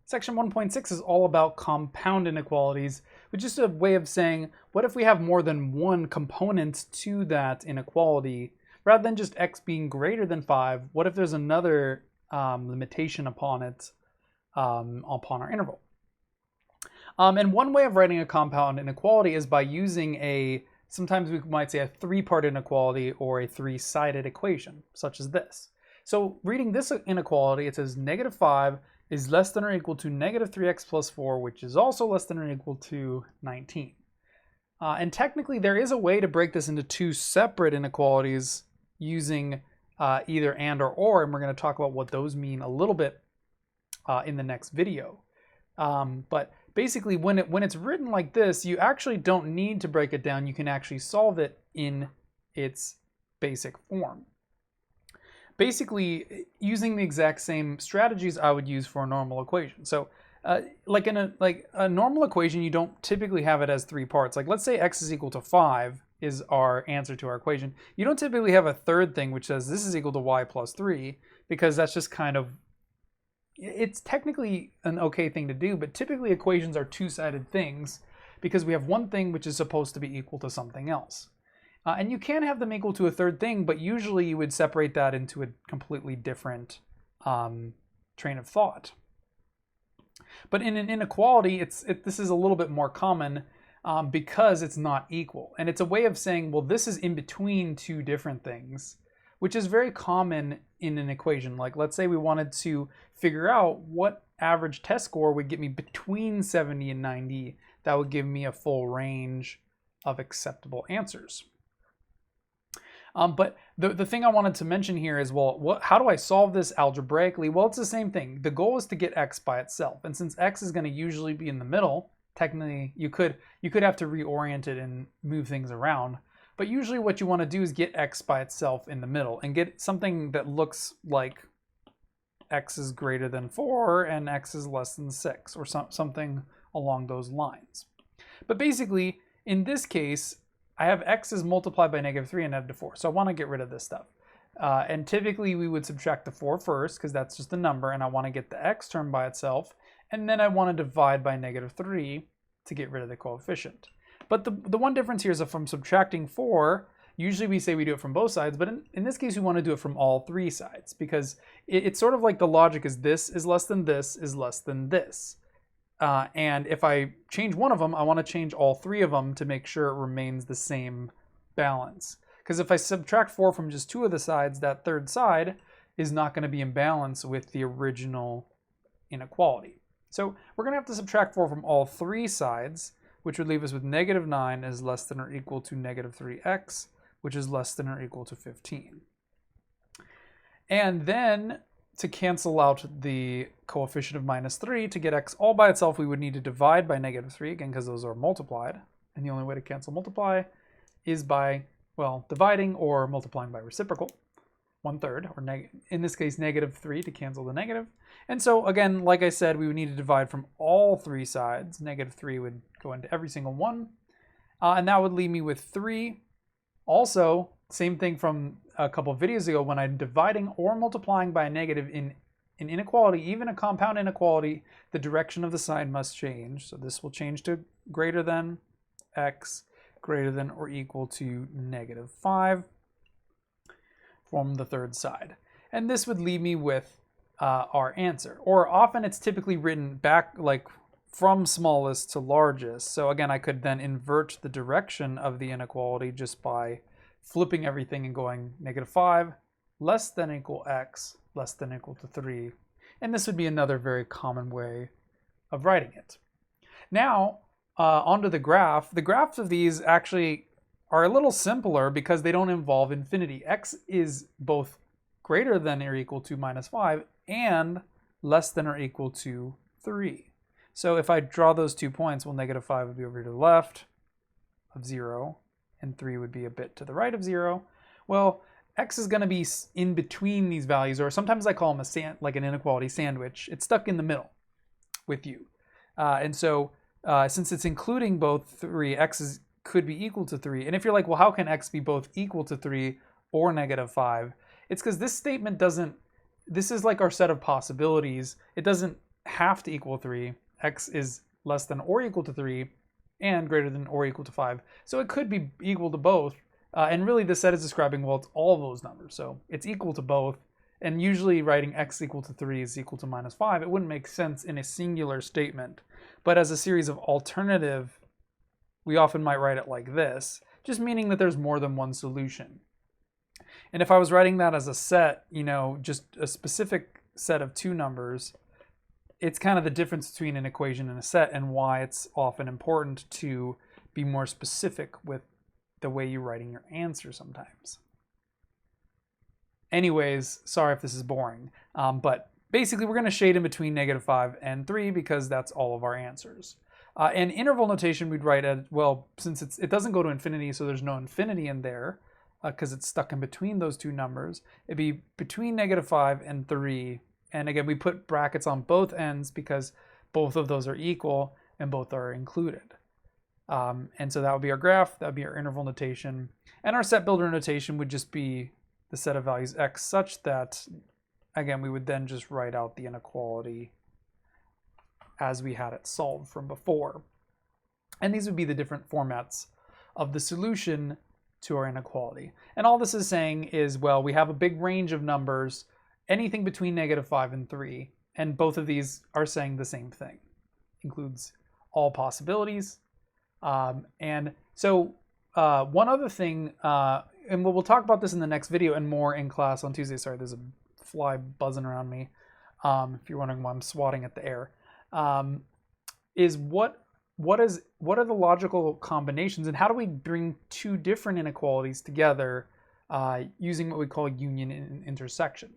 Section 1.6 is all about compound inequalities, which is a way of saying, what if we have more than one component to that inequality? Rather than just x being greater than 5, what if there's another limitation upon it, upon our interval? And one way of writing a compound inequality is by using sometimes we might say a three-part inequality or a three-sided equation, such as this. So reading this inequality, it says negative 5 is less than or equal to negative 3x plus 4, which is also less than or equal to 19. And technically, there is a way to break this into two separate inequalities using either and or, and we're going to talk about what those mean a little bit in the next video. But basically, when it's written like this, you actually don't need to break it down. You can actually solve it in its basic form. Basically, using the exact same strategies I would use for a normal equation. So like a normal equation, you don't typically have it as three parts. Like let's say x is equal to 5 is our answer to our equation. You don't typically have a third thing which says this is equal to y plus 3, because that's just kind of, it's technically an okay thing to do, but typically equations are two-sided things because we have one thing which is supposed to be equal to something else. And you can have them equal to a third thing, but usually you would separate that into a completely different train of thought. But in an inequality, this is a little bit more common because it's not equal. And it's a way of saying, well, this is in between two different things, which is very common in an equation. Like let's say we wanted to figure out what average test score would get me between 70 and 90. That would give me a full range of acceptable answers. But the thing I wanted to mention here is, well, how do I solve this algebraically? Well, it's the same thing. The goal is to get x by itself. And since x is going to usually be in the middle, technically you could have to reorient it and move things around. But usually what you want to do is get x by itself in the middle and get something that looks like x is greater than 4 and x is less than 6, or something along those lines. But basically, in this case, I have x is multiplied by negative 3 and negative 4. So I want to get rid of this stuff. And typically we would subtract the 4 first because that's just a number, and I want to get the x term by itself. And then I want to divide by negative 3 to get rid of the coefficient. But the one difference here is if I'm subtracting 4, usually we say we do it from both sides, but in this case we want to do it from all three sides, because it's sort of like the logic is this is less than this is less than this. And if I change one of them, I want to change all three of them to make sure it remains the same balance. Because if I subtract 4 from just two of the sides, that third side is not going to be in balance with the original inequality. So we're going to have to subtract 4 from all three sides, which would leave us with negative 9 is less than or equal to negative 3x, which is less than or equal to 15. And then to cancel out the coefficient of minus 3, to get x all by itself, we would need to divide by negative 3, again, because those are multiplied. And the only way to cancel multiply is by, well, dividing or multiplying by reciprocal, 1/3, or in this case, negative 3 to cancel the negative. And so, again, like I said, we would need to divide from all three sides. Negative 3 would go into every single one. And that would leave me with 3. Also, same thing from a couple of videos ago, when I'm dividing or multiplying by a negative in an inequality, even a compound inequality, the direction of the sign must change. So this will change to greater than x greater than or equal to negative 5 from the third side. And this would leave me with our answer. Or often it's typically written back, like from smallest to largest. So again, I could then invert the direction of the inequality just by flipping everything and going negative 5 less than equal x less than equal to 3. And this would be another very common way of writing it. Now, onto the graph. The graphs of these actually are a little simpler because they don't involve infinity. X is both greater than or equal to minus 5 and less than or equal to 3. So if I draw those 2 points, well, negative 5 would be over to the left of 0, and 3 would be a bit to the right of 0. Well, x is going to be in between these values, or sometimes I call them like an inequality sandwich. It's stuck in the middle with you. And so since it's including both 3, x could be equal to 3. And if you're like, well, how can x be both equal to 3 or negative 5? It's because this statement doesn't, this is like our set of possibilities. It doesn't half to equal 3, x is less than or equal to 3, and greater than or equal to 5. So it could be equal to both. And really this set is describing, well, it's all those numbers. So it's equal to both. And usually writing x equal to 3 is equal to minus 5. It wouldn't make sense in a singular statement. But as a series of alternative, we often might write it like this, just meaning that there's more than one solution. And if I was writing that as a set, just a specific set of two numbers, it's kind of the difference between an equation and a set, and why it's often important to be more specific with the way you're writing your answer sometimes. Anyways, sorry if this is boring, but basically we're going to shade in between -5 and 3 because that's all of our answers. And interval notation we'd write at, well, since it doesn't go to infinity, so there's no infinity in there because it's stuck in between those two numbers. It'd be between -5 and 3. And again, we put brackets on both ends because both of those are equal and both are included. And so that would be our graph, that would be our interval notation. And our set builder notation would just be the set of values x such that, again, we would then just write out the inequality as we had it solved from before. And these would be the different formats of the solution to our inequality. And all this is saying is, well, we have a big range of numbers, anything between -5 and 3, and both of these are saying the same thing. Includes all possibilities. And so one other thing, and we'll talk about this in the next video and more in class on Tuesday. Sorry, there's a fly buzzing around me. If you're wondering why I'm swatting at the air, is what are the logical combinations, and how do we bring two different inequalities together using what we call union and intersection?